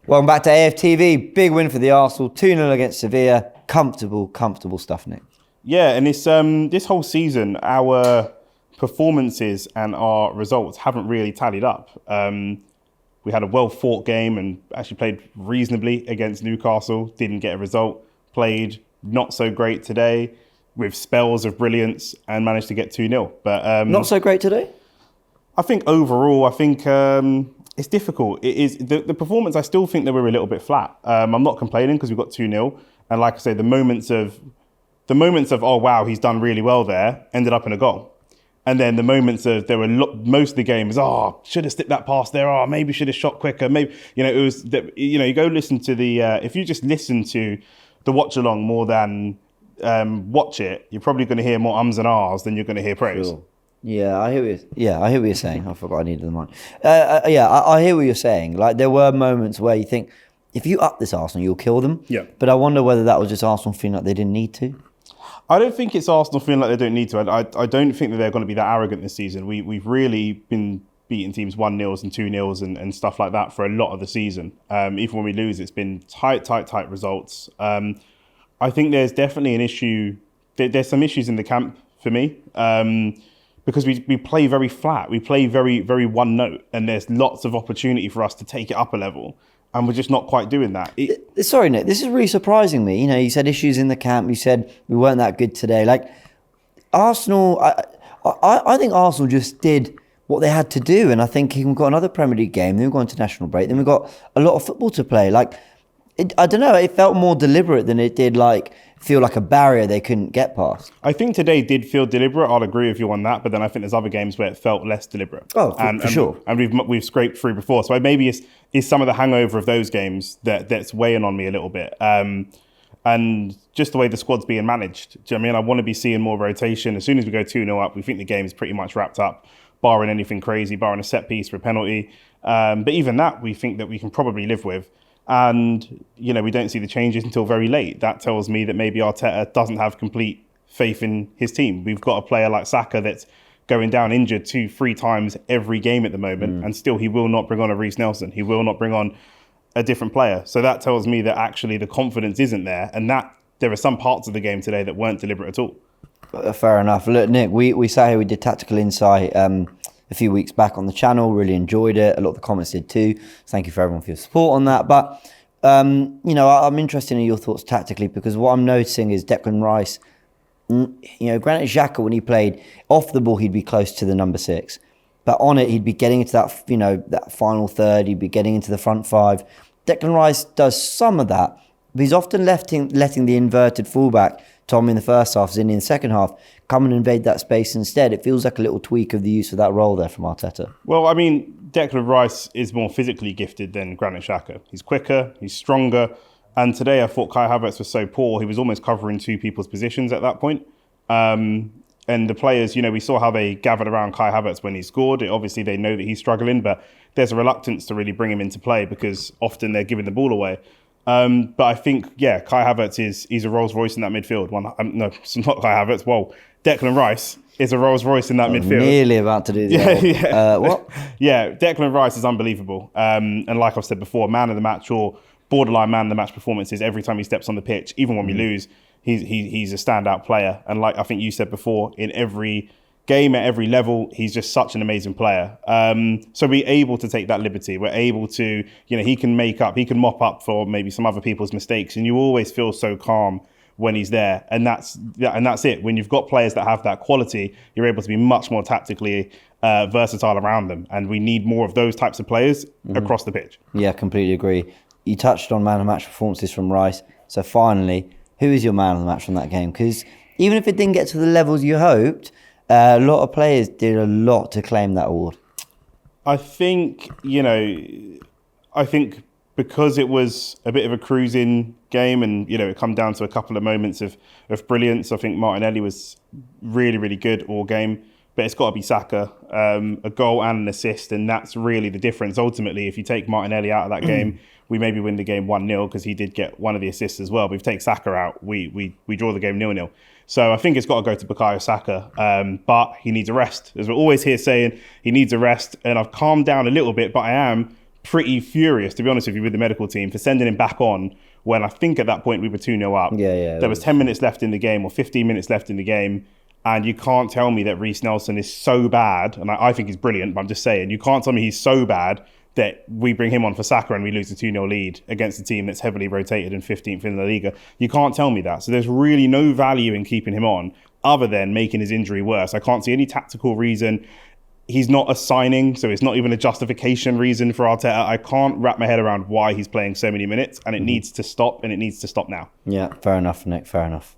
Welcome back to AFTV. Big win for the Arsenal, 2-0 against Sevilla. Comfortable stuff, Nick. Yeah, and it's this whole season, our performances and our results haven't really tallied up. We had a well-fought game and actually played reasonably against Newcastle. Didn't get a result. Played not so great today with spells of brilliance and managed to get 2-0. But Not so great today? I think overall, it's difficult. It is the performance. I still think that we're a little bit flat. I'm not complaining because we got 2-0. And like I say, the moments of oh wow, he's done really well there, ended up in a goal. And then the moments of most of the game is should have slipped that pass there. Maybe should have shot quicker. Maybe it was you go listen to the if you just listen to the watch along more than watch it, you're probably going to hear more ums and ahs than you're going to hear praise. Sure. Yeah, I hear what you're saying. I forgot I needed the mic. I hear what you're saying. Like, there were moments where you think, if you up this Arsenal, you'll kill them. Yeah. But I wonder whether that was just Arsenal feeling like they didn't need to. I don't think it's Arsenal feeling like they don't need to. I don't think that they're going to be that arrogant this season. We've really been beating teams 1-0s and 2-0s and stuff like that for a lot of the season. Even when we lose, it's been tight results. I think there's definitely an issue. There's some issues in the camp for me. Because we play very flat, we play very, very one note, and there's lots of opportunity for us to take it up a level, and we're just not quite doing that. Sorry, Nick, this is really surprising me. You said issues in the camp, you said we weren't that good today. Like, Arsenal, I think Arsenal just did what they had to do, and I think we've got another Premier League game, then we've got international break, then we've got a lot of football to play. Like, I don't know, it felt more deliberate than it did feel like a barrier they couldn't get past. I think today did feel deliberate. I'll agree with you on that. But then I think there's other games where it felt less deliberate. Oh, for sure. And we've scraped through before. So maybe it's some of the hangover of those games that's weighing on me a little bit. And just the way the squad's being managed. Do you know what I mean? I want to be seeing more rotation. As soon as we go 2-0 up, we think the game is pretty much wrapped up, barring anything crazy, barring a set piece for a penalty. But even that, we think that we can probably live with. And, we don't see the changes until very late. That tells me that maybe Arteta doesn't have complete faith in his team. We've got a player like Saka that's going down injured 2-3 times every game at the moment, and still he will not bring on a Reece Nelson. He will not bring on a different player. So that tells me that actually the confidence isn't there, and that there are some parts of the game today that weren't deliberate at all. Fair enough. Look, Nick, we sat here, we did Tactical Insight a few weeks back on the channel, really enjoyed it. A lot of the comments did too. Thank you for everyone for your support on that. But, I'm interested in your thoughts tactically, because what I'm noticing is Declan Rice, Granit Xhaka, when he played off the ball, he'd be close to the number 6. But on it, he'd be getting into that, that final third. He'd be getting into the front 5. Declan Rice does some of that, but he's often letting the inverted fullback, Tom in the first half, Zinni in the second half, come and invade that space instead. It feels like a little tweak of the use of that role there from Arteta. Well, I mean, Declan Rice is more physically gifted than Granit Xhaka. He's quicker, he's stronger. And today I thought Kai Havertz was so poor, he was almost covering 2 people's positions at that point. And the players, we saw how they gathered around Kai Havertz when he scored. Obviously, they know that he's struggling, but there's a reluctance to really bring him into play because often they're giving the ball away. But I think, Kai Havertz he's a Rolls Royce in that midfield. No, it's not Kai Havertz. Whoa, Declan Rice is a Rolls Royce in that midfield. Nearly about to do that. What? Yeah, Declan Rice is unbelievable. And like I've said before, man of the match or borderline man of the match performances every time he steps on the pitch, even when we lose, he's a standout player. And like I think you said before, in every game at every level, he's just such an amazing player. So we're able to take that liberty. We're able to, he can mop up for maybe some other people's mistakes, and you always feel so calm when he's there. And that's it. When you've got players that have that quality, you're able to be much more tactically versatile around them. And we need more of those types of players across the pitch. Yeah, completely agree. You touched on man of the match performances from Rice. So finally, who is your man of the match from that game? Because even if it didn't get to the levels you hoped, a lot of players did a lot to claim that award. I think, because it was a bit of a cruising game and, it come down to a couple of moments of brilliance. I think Martinelli was really, really good all game, but it's got to be Saka, a goal and an assist. And that's really the difference. Ultimately, if you take Martinelli out of that game, we maybe win the game 1-0 because he did get one of the assists as well. But if you take Saka out, we draw the game 0-0. So I think it's got to go to Bukayo Saka, but he needs a rest. As we're always here saying, he needs a rest. And I've calmed down a little bit, but I am pretty furious, to be honest with you, with the medical team for sending him back on when I think at that point we were 2-0 up. Yeah. There was 10 minutes left in the game or 15 minutes left in the game. And you can't tell me that Reece Nelson is so bad. And I think he's brilliant, but I'm just saying, you can't tell me he's so bad that we bring him on for Saka and we lose a 2-0 lead against a team that's heavily rotated and 15th in La Liga. You can't tell me that. So there's really no value in keeping him on other than making his injury worse. I can't see any tactical reason. He's not a signing, so it's not even a justification reason for Arteta. I can't wrap my head around why he's playing so many minutes, and it needs to stop, and it needs to stop now. Yeah, fair enough, Nick, fair enough.